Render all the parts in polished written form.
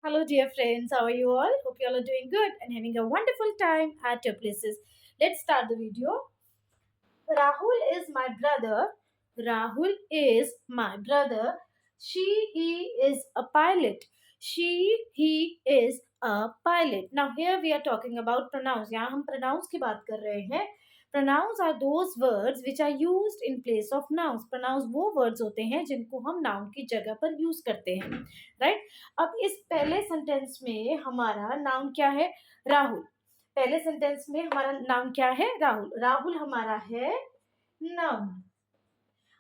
Hello, dear friends. How are you all? Hope you all are doing good and having a wonderful time at your places. Let's start the video. Rahul is my brother. Rahul is my brother. He is a pilot. He is a pilot. Now, here we are talking about pronouns. यहाँ हम pronouns की बात कर रहे हैं. Pronouns are those words which are used in place of nouns. Pronouns वो words होते हैं जिनको हम noun की जगह पर use करते हैं. Right? अब इस पहले sentence में हमारा noun क्या है? राहुल. पहले सेंटेंस में हमारा नाउन क्या है? राहुल. राहुल हमारा है नाउन.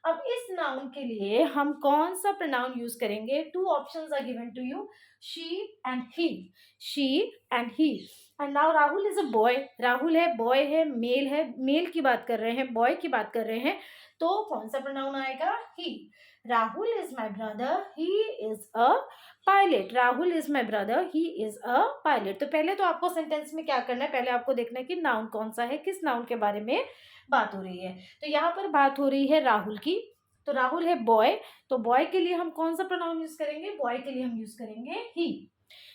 अब इस नाउन के लिए हम कौन सा प्रोनाउन यूज करेंगे? Two options are given to you, she and he. She and he. And now Rahul is a boy. Rahul है, बॉय है, मेल है. मेल की बात कर रहे हैं, बॉय की बात कर रहे हैं, तो कौन सा प्रोनाउन आएगा? He. Rahul is my brother, he is a pilot. Rahul is my brother, he is a pilot. तो पहले तो आपको सेंटेंस में क्या करना है? पहले आपको देखना है कि नाउन कौन सा है, किस नाउन के बारे में बात हो रही है. तो यहाँ पर बात हो रही है राहुल की. तो राहुल है बॉय, तो बॉय के लिए हम कौन सा प्रोनाउन यूज करेंगे? बॉय के लिए हम यूज करेंगे he.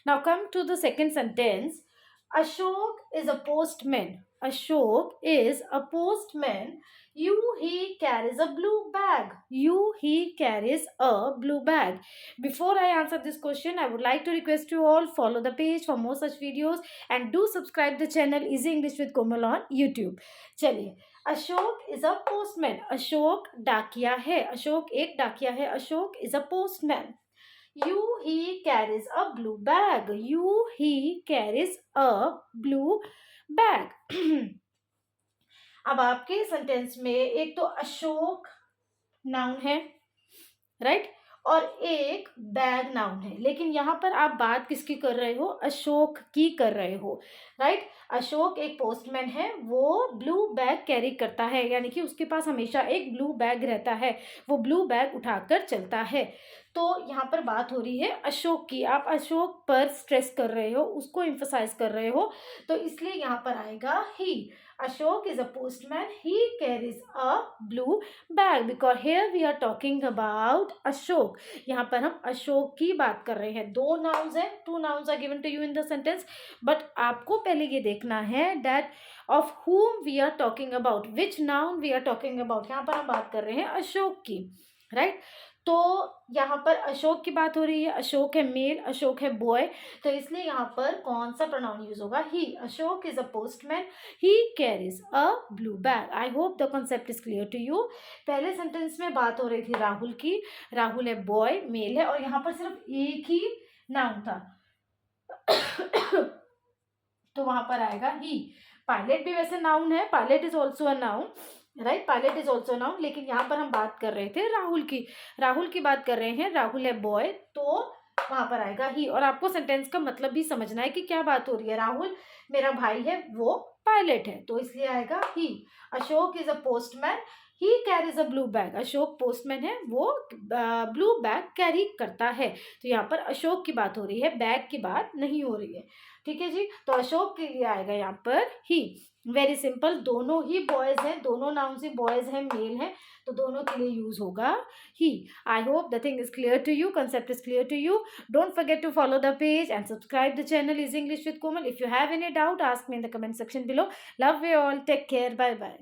Now come to the second sentence. Ashok is a postman. Ashok is a postman. He carries a blue bag. He carries a blue bag. Before I answer this question, I would like to request you all follow the page for more such videos and do subscribe the channel Easy English with Komal on YouTube. चलिए, Ashok is a postman. Ashok डाकिया है. अशोक एक डाकिया है. Ashok is a postman. He carries a blue bag. He carries a blue bag. अब आपके sentence में एक तो अशोक नाउन है, राइट, और एक बैग नाउन है. लेकिन यहाँ पर आप बात किसकी कर रहे हो? अशोक की कर रहे हो, राइट. अशोक एक पोस्टमैन है, वो ब्लू बैग कैरी करता है, यानी कि उसके पास हमेशा एक ब्लू बैग रहता है, वो ब्लू बैग उठाकर चलता है. तो यहाँ पर बात हो रही है अशोक की. आप अशोक पर स्ट्रेस कर रहे हो, उसको एम्फसाइज कर रहे हो, तो इसलिए यहाँ पर आएगा he. Ashok is a postman, he carries a blue bag. Because here we are talking about Ashok. यहाँ पर हम अशोक की बात कर रहे हैं. दो नाउन्स हैं, two nouns are given to you in the sentence, but आपको पहले ये देखना है that of whom we are talking about, which noun we are talking about. यहाँ पर हम बात कर रहे हैं अशोक की, राइट. तो यहाँ पर अशोक की बात हो रही है. अशोक है मेल, अशोक है बॉय, तो इसलिए यहाँ पर कौन सा प्रोनाउन यूज होगा? He. Ashok is a postman, he carries a blue bag. I hope the concept is clear to you. पहले सेंटेंस में बात हो रही थी राहुल की. राहुल है बॉय, मेल है, और यहाँ पर सिर्फ एक ही नाउन था. तो वहां पर आएगा ही. पायलट भी वैसे नाउन है, pilot is also a noun, right. Pilot is also noun, लेकिन यहाँ पर हम बात कर रहे थे राहुल की. राहुल की बात कर रहे हैं. राहुल है बॉय, तो वहां पर आएगा ही. और आपको सेंटेंस का मतलब भी समझना है कि क्या बात हो रही है. राहुल मेरा भाई है, वो पायलट है, तो इसलिए आएगा he. Ashok is a postman, he carries a blue bag. Ashok postman है, वो ब्लू बैग कैरी करता है. तो यहाँ पर अशोक की बात हो रही है, बैग की बात नहीं हो रही है. ठीक है जी. तो अशोक के लिए आएगा यहाँ पर ही. Very simple. दोनों ही बॉयज हैं, दोनों नाउन से बॉयज हैं, मेल हैं, तो दोनों के लिए यूज होगा he. I hope the thing is clear to you, concept is clear to you. Don't forget to follow the page and subscribe the channel Easy English with Komal. If you have any doubt, ask me in the comment section below. Love you all. Take care. Bye bye.